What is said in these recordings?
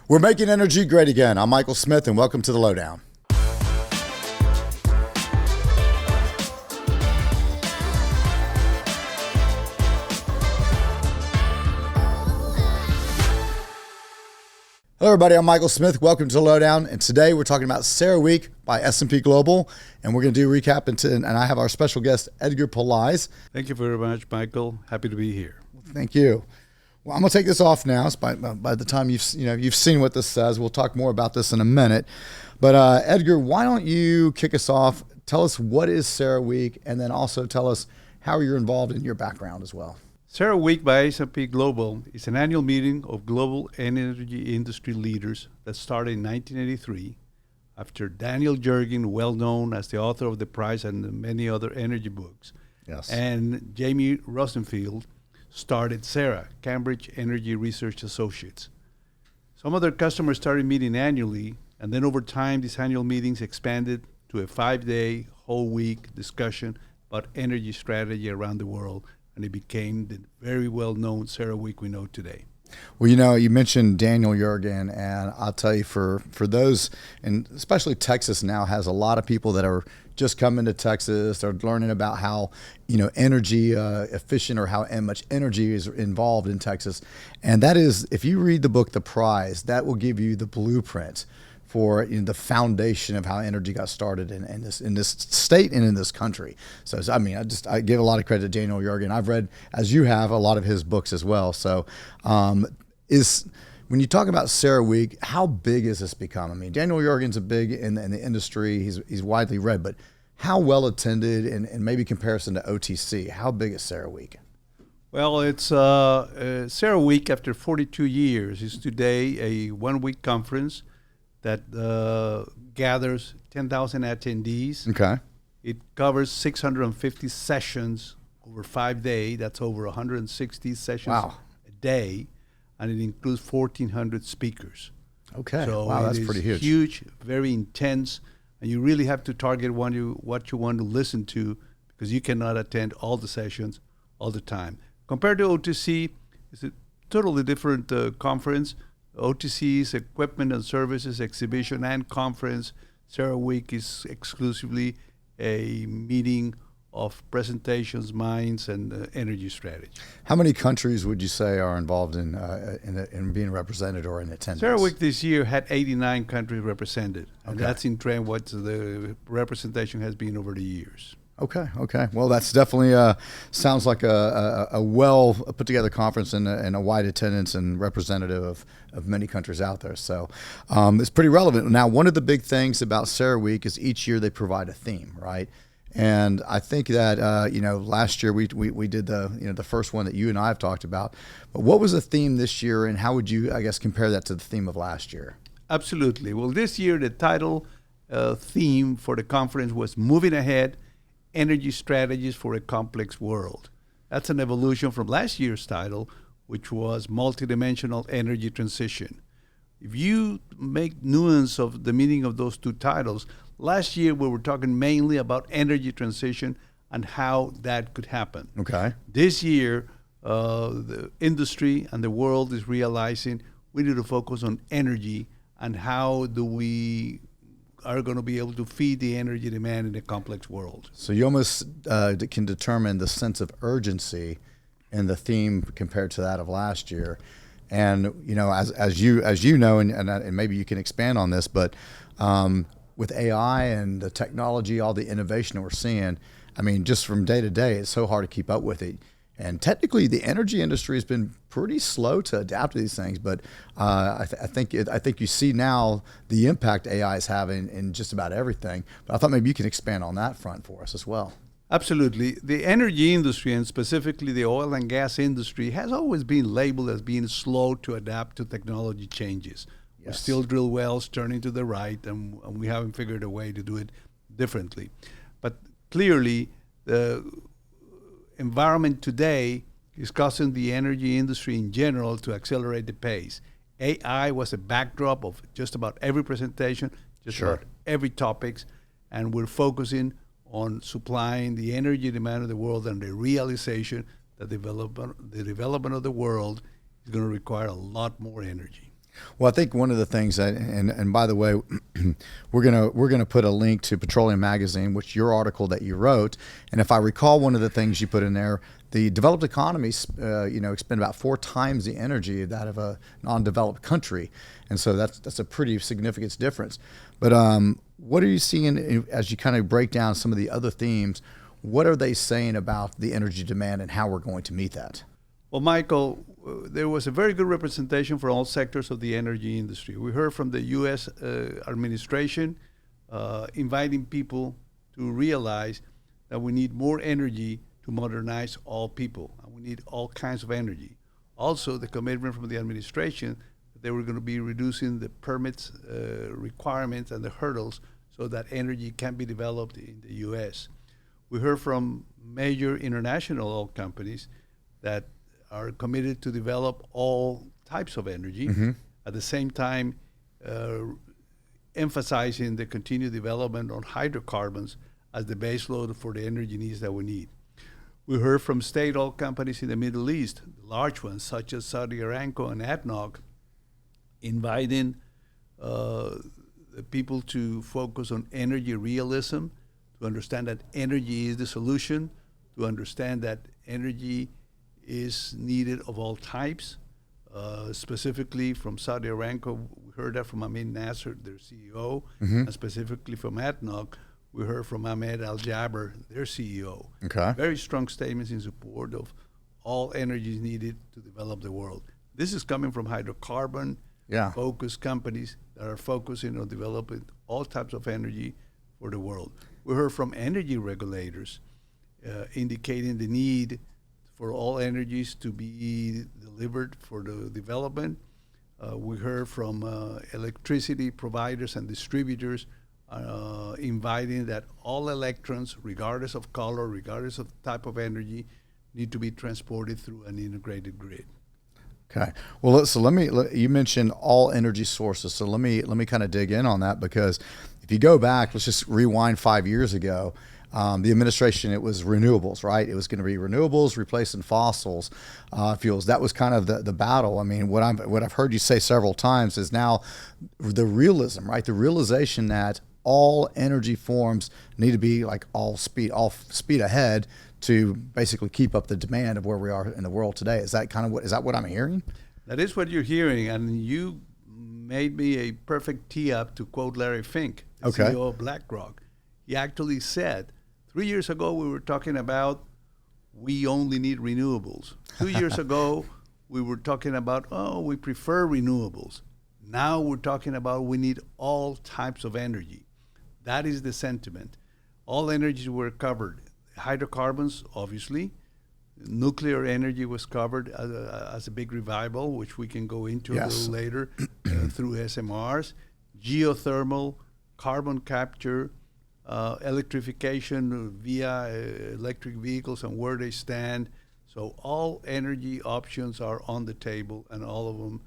We're making energy great again. I'm Michael Smith, and welcome to the Lowdown. Hello, everybody. I'm Michael Smith. Welcome to the Lowdown. And today we're talking about CERAWeek by S&P Global, and we're going to do a recap. And I have our special guest, Edgar Pelaez. Thank you very much, Michael. Happy to be here. Thank you. Well, I'm going to take this off now. So by the time you've seen what this says, we'll talk more about this in a minute. But Edgar, why don't you kick us off? Tell us what is CERAWeek, and then also tell us how you're involved in your background as well. CERAWeek by S&P Global is an annual meeting of global energy industry leaders that started in 1983 after Daniel Yergin, well known as the author of The Price and many other energy books, yes, and Jamie Rosenfield started CERA, Cambridge Energy Research Associates. Some of their customers started meeting annually, and then over time, these annual meetings expanded to a 5-day, whole week discussion about energy strategy around the world, and it became the very well-known CERAWeek we know today. Well, you mentioned Daniel Yergin, and I'll tell you, for those, and especially Texas now has a lot of people that are just coming to Texas. They're learning about how energy efficient or how much energy is involved in Texas, and that is, if you read the book The Prize, that will give you the blueprint for the foundation of how energy got started in this state and in this country. So I give a lot of credit to Daniel Yergin. I've read, as you have, a lot of his books as well. So when you talk about CERAWeek, how big has this become? I mean, Daniel Yergin's a big in the industry. He's widely read, but how well attended, and maybe comparison to OTC, how big is CERAWeek? Well, it's CERAWeek after 42 years is today a one-week conference that gathers 10,000 attendees. Okay. It covers 650 sessions over 5 days. That's over 160 sessions a day, and it includes 1,400 speakers. Okay. So wow, that's pretty huge. Huge, very intense, and you really have to target what you want to listen to, because you cannot attend all the sessions all the time. Compared to OTC, it's a totally different conference. OTC is equipment and services, exhibition and conference. CERAWeek is exclusively a meeting of presentations, minds, and energy strategy. How many countries would you say are involved in being represented or in attendance? CERAWeek this year had 89 countries represented, and that's in trend what the representation has been over the years. Okay. Well, that's definitely sounds like a well put together conference and a wide attendance and representative of many countries out there. So it's pretty relevant. Now, one of the big things about CERAWeek is each year they provide a theme, right? And I think that last year we did the first one that you and I have talked about. But what was the theme this year, and how would you, I guess, compare that to the theme of last year? Absolutely. Well, this year the title theme for the conference was "Moving Ahead: Energy Strategies for a Complex World." That's an evolution from last year's title, which was Multidimensional Energy Transition. If you make nuance of the meaning of those two titles, last year we were talking mainly about energy transition and how that could happen. Okay. This year, the industry and the world is realizing we need to focus on energy and how do we are going to be able to feed the energy demand in a complex world. So you almost can determine the sense of urgency in the theme compared to that of last year. And as you know, and maybe you can expand on this, but with AI and the technology, all the innovation that we're seeing, I mean, just from day to day, it's so hard to keep up with it. And technically, the energy industry has been pretty slow to adapt to these things. But I think you see now the impact AI is having in just about everything. But I thought maybe you can expand on that front for us as well. Absolutely. The energy industry, and specifically the oil and gas industry, has always been labeled as being slow to adapt to technology changes. Yes. We still drill wells turning to the right, and we haven't figured a way to do it differently. But clearly, the environment today is causing the energy industry in general to accelerate the pace. AI was a backdrop of just about every presentation, just Sure. about every topics, and we're focusing on supplying the energy demand of the world and the realization that the development of the world is going to require a lot more energy. Well, I think one of the things that, and by the way, we're gonna put a link to Petroleum Magazine, which your article that you wrote, and if I recall, one of the things you put in there, the developed economies, expend about 4 times the energy of that of a non-developed country, and so that's a pretty significant difference. But what are you seeing as you kind of break down some of the other themes? What are they saying about the energy demand and how we're going to meet that? Well, Michael, there was a very good representation for all sectors of the energy industry. We heard from the U.S. Administration inviting people to realize that we need more energy to modernize all people, and we need all kinds of energy. Also, the commitment from the administration that they were going to be reducing the permits requirements and the hurdles so that energy can be developed in the U.S. We heard from major international oil companies that are committed to develop all types of energy. At the same time, emphasizing the continued development on hydrocarbons as the base load for the energy needs that we need. We heard from state oil companies in the Middle East, the large ones such as Saudi Aramco and ADNOC, inviting the people to focus on energy realism, to understand that energy is the solution, to understand that energy is needed of all types. Specifically from Saudi Aramco, we heard that from Amin Nasser, their CEO, and specifically from ADNOC, we heard from Ahmed Al-Jaber, their CEO. Okay. Very strong statements in support of all energies needed to develop the world. This is coming from hydrocarbon-focused companies that are focusing on developing all types of energy for the world. We heard from energy regulators indicating the need for all energies to be delivered for the development. We heard from electricity providers and distributors inviting that all electrons, regardless of color, regardless of type of energy, need to be transported through an integrated grid. Okay. Well, so you mentioned all energy sources. So let me kind of dig in on that, because if you go back, let's just rewind 5 years ago. The administration, it was renewables, right? It was going to be renewables replacing fossils fuels. That was kind of the battle. I mean, what I've heard you say several times is now the realism, right? The realization that all energy forms need to be like all speed ahead to basically keep up the demand of where we are in the world today. Is that what I'm hearing? That is what you're hearing, and you made me a perfect tee up to quote Larry Fink, the CEO of BlackRock. He actually said, 3 years ago, we were talking about we only need renewables. 2 years ago, we were talking about, we prefer renewables. Now we're talking about we need all types of energy. That is the sentiment. All energies were covered. Hydrocarbons, obviously. Nuclear energy was covered as a big revival, which we can go into a little later through SMRs. Geothermal, carbon capture, electrification via electric vehicles and where they stand. So all energy options are on the table, and all of them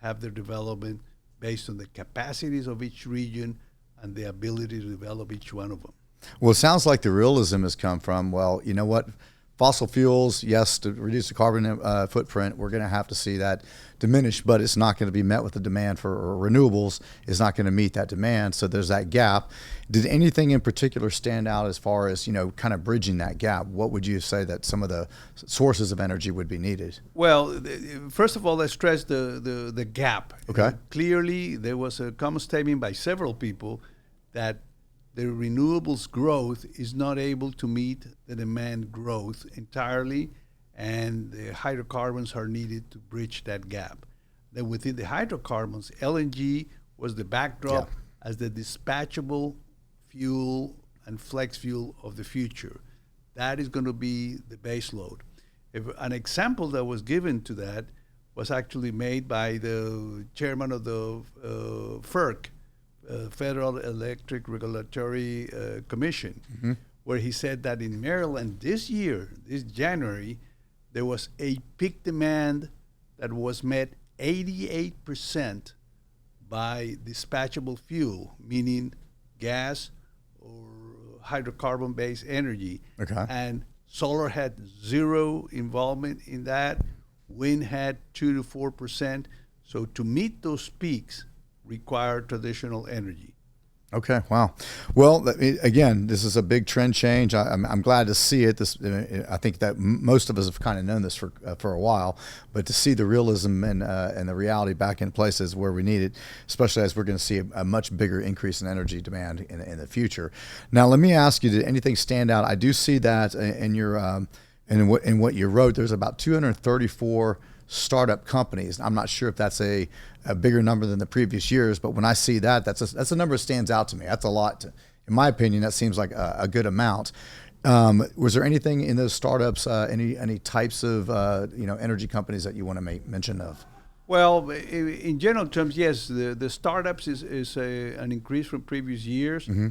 have their development based on the capacities of each region and the ability to develop each one of them. Well, it sounds like the realism has come from, well, you know what? Fossil fuels, yes, to reduce the carbon footprint, we're going to have to see that diminish, but it's not going to be met with the demand for renewables. It's not going to meet that demand, so there's that gap. Did anything in particular stand out as far as, kind of bridging that gap? What would you say that some of the sources of energy would be needed? Well, first of all, let's stress the gap. Okay. Clearly, there was a common statement by several people that the renewables growth is not able to meet the demand growth entirely, and the hydrocarbons are needed to bridge that gap. Then within the hydrocarbons, LNG was the backdrop as the dispatchable fuel and flex fuel of the future. That is going to be the base load. An example that was given to that was actually made by the chairman of the FERC, Federal Electric Regulatory Commission, where he said that in Maryland this January, there was a peak demand that was met 88% by dispatchable fuel, meaning gas or hydrocarbon-based energy. Okay. And solar had zero involvement in that. Wind had 2 to 4%. So to meet those peaks require traditional energy. Okay. Wow. Well, again, this is a big trend change. I'm glad to see it. I think that most of us have kind of known this for a while, but to see the realism and the reality back in place is where we need it, especially as we're going to see a much bigger increase in energy demand in the future. Now, let me ask you: did anything stand out? I do see that in your in what you wrote. There's about 234 startup companies. I'm not sure if that's a bigger number than the previous years, but when I see that, that's a number that stands out to me. That's a lot. In my opinion, that seems like a good amount. Was there anything in those startups, any types of energy companies that you want to make mention of? Well, in general terms, yes, the startups is an increase from previous years. Mm-hmm.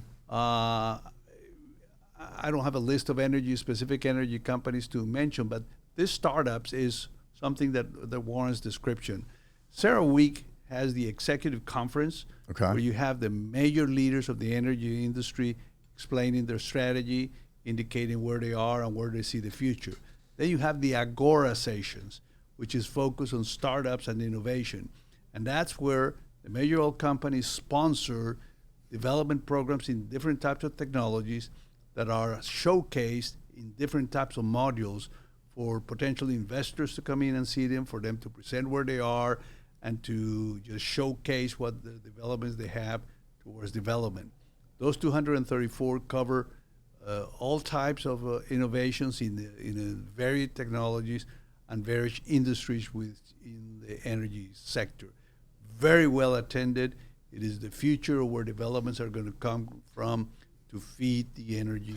I don't have a list of specific energy companies to mention, but this startups is something that warrants description. CERAWeek has the executive conference, okay, where you have the major leaders of the energy industry explaining their strategy, indicating where they are and where they see the future. Then you have the Agora sessions, which is focused on startups and innovation. And that's where the major oil companies sponsor development programs in different types of technologies that are showcased in different types of modules for potential investors to come in and see them, for them to present where they are, and to just showcase what the developments they have towards development. Those 234 cover all types of innovations in varied technologies and various industries in the energy sector. Very well attended. It is the future of where developments are going to come from to feed the energy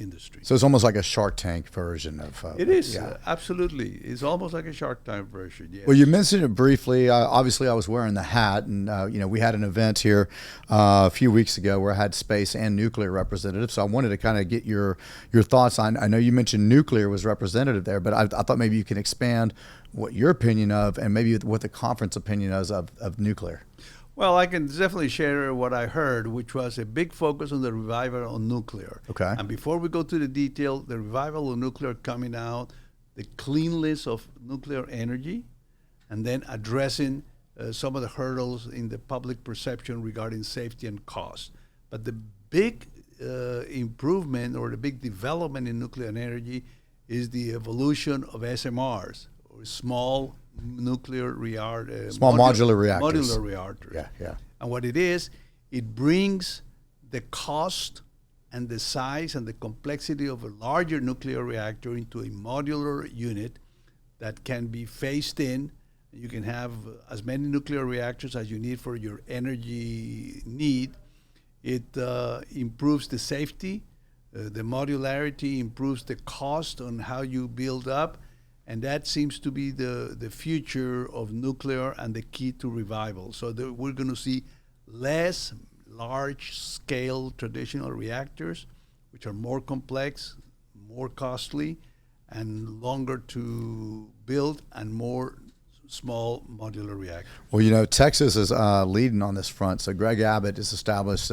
industry. So it's almost like a Shark Tank version of. It is, absolutely. It's almost like a Shark Tank version. Yes. Well, you mentioned it briefly. Obviously, I was wearing the hat, and we had an event here a few weeks ago where I had space and nuclear representatives. So I wanted to kind of get your thoughts on. I know you mentioned nuclear was representative there, but I thought maybe you can expand what your opinion of, and maybe what the conference opinion is of nuclear. Well, I can definitely share what I heard, which was a big focus on the revival on nuclear. Okay. And before we go to the detail, the revival of nuclear coming out, the cleanliness of nuclear energy, and then addressing some of the hurdles in the public perception regarding safety and cost. But the big improvement or the big development in nuclear energy is the evolution of SMRs, or small nuclear reactors. Small modular reactors. Modular reactors. Yeah. And what it is, it brings the cost and the size and the complexity of a larger nuclear reactor into a modular unit that can be phased in. You can have as many nuclear reactors as you need for your energy need. It improves the safety. The modularity improves the cost on how you build up. And that seems to be the future of nuclear and the key to revival. So we're going to see less large-scale traditional reactors, which are more complex, more costly, and longer to build, and more small modular reactors. Well, Texas is leading on this front. So Greg Abbott has established,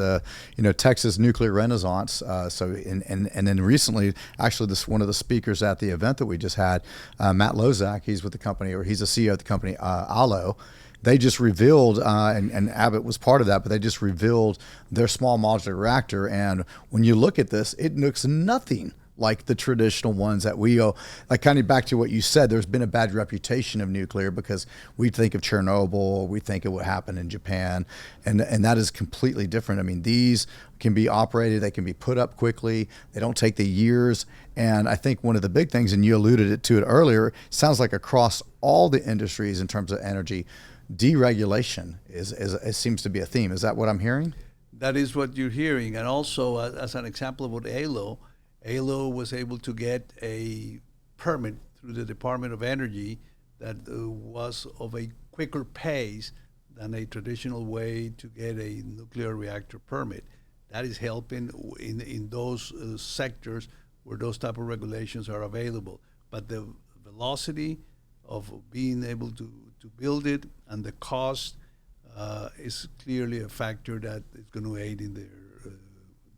Texas Nuclear Renaissance. And then recently, actually, one of the speakers at the event that we just had, Matt Lozak, he's with the company, or he's the CEO of the company, ALO. They just revealed, and Abbott was part of that, but they just revealed their small modular reactor. And when you look at this, it looks nothing like the traditional ones that we owe. Like, kind of back to what you said, there's been a bad reputation of nuclear because we think of Chernobyl, we think of what happened in Japan, and that is completely different. I mean, these can be operated, they can be put up quickly, they don't take the years. And I think one of the big things, and you alluded to it earlier, sounds like across all the industries in terms of energy, deregulation is seems to be a theme. Is that what I'm hearing? That is what you're hearing. And also, as an example of what ALO was able to get a permit through the Department of Energy that was of a quicker pace than a traditional way to get a nuclear reactor permit. That is helping in those sectors where those type of regulations are available. But the velocity of being able to build it and the cost is clearly a factor that is going to aid in their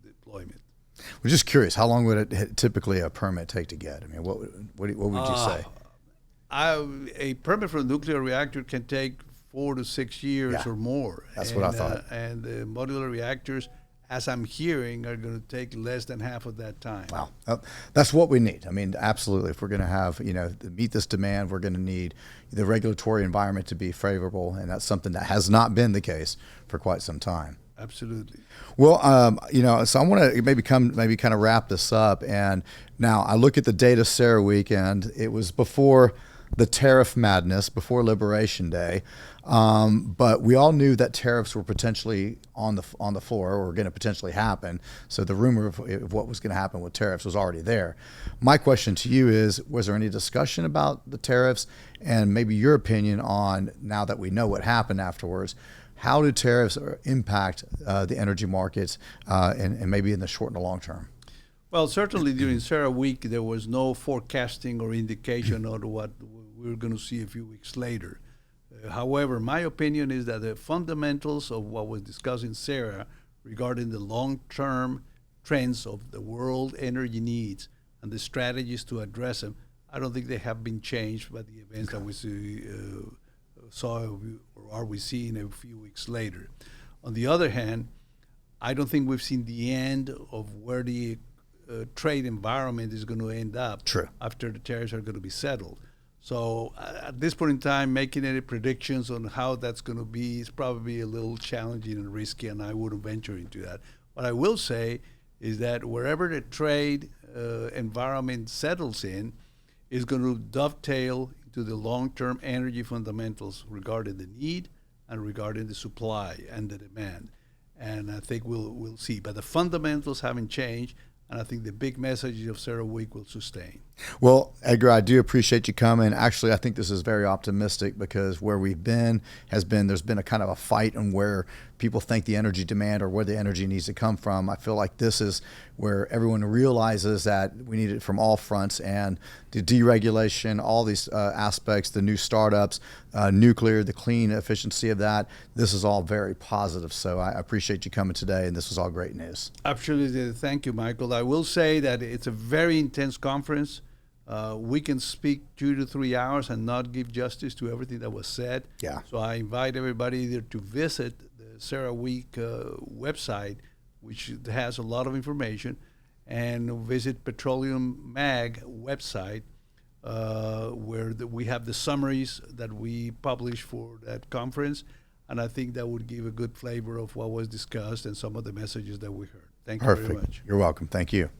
deployment. We're just curious, how long would it typically a permit take to get? I mean, what would you say? A permit for a nuclear reactor can take 4 to 6 years Yeah. or more. That's what I thought. And the modular reactors, as I'm hearing, are going to take less than half of that time. Wow. That's what we need. I mean, absolutely. If we're going to have, to meet this demand, we're going to need the regulatory environment to be favorable. And that's something that has not been the case for quite some time. Absolutely. Well, so I want to maybe kind of wrap this up. And now I look at the data CERAWeek, and it was before the tariff madness, before Liberation Day. But we all knew that tariffs were potentially on the floor, or going to potentially happen. So the rumor of what was going to happen with tariffs was already there. My question to you is, was there any discussion about the tariffs, and maybe your opinion on, now that we know what happened afterwards, how do tariffs impact the energy markets and maybe in the short and the long term? Well, certainly during CERAWeek, there was no forecasting or indication of what we were going to see a few weeks later. However, my opinion is that the fundamentals of what was discussed in CERA regarding the long-term trends of the world energy needs and the strategies to address them, I don't think they have been changed by the events that we saw or are we seeing a few weeks later. On the other hand, I don't think we've seen the end of where the trade environment is going to end up. True. After the tariffs are going to be settled. So at this point in time, making any predictions on how that's going to be is probably a little challenging and risky, and I wouldn't venture into that. What I will say is that wherever the trade environment settles in is going to dovetail into the long-term energy fundamentals regarding the need and regarding the supply and the demand. And I think we'll see. But the fundamentals haven't changed, and I think the big message of CERAWeek will sustain. Well, Edgar, I do appreciate you coming. Actually, I think this is very optimistic, because where we've been there's been a kind of a fight on where people think the energy demand or where the energy needs to come from. I feel like this is where everyone realizes that we need it from all fronts, and the deregulation, all these aspects, the new startups, nuclear, the clean efficiency of that. This is all very positive. So I appreciate you coming today, and this was all great news. Absolutely. Thank you, Michael. I will say that it's a very intense conference. We can speak 2 to 3 hours and not give justice to everything that was said. Yeah. So I invite everybody either to visit the CERAWeek website, which has a lot of information, and visit Petroleum Mag website, where we have the summaries that we publish for that conference. And I think that would give a good flavor of what was discussed and some of the messages that we heard. Thank you very much. You're welcome. Thank you.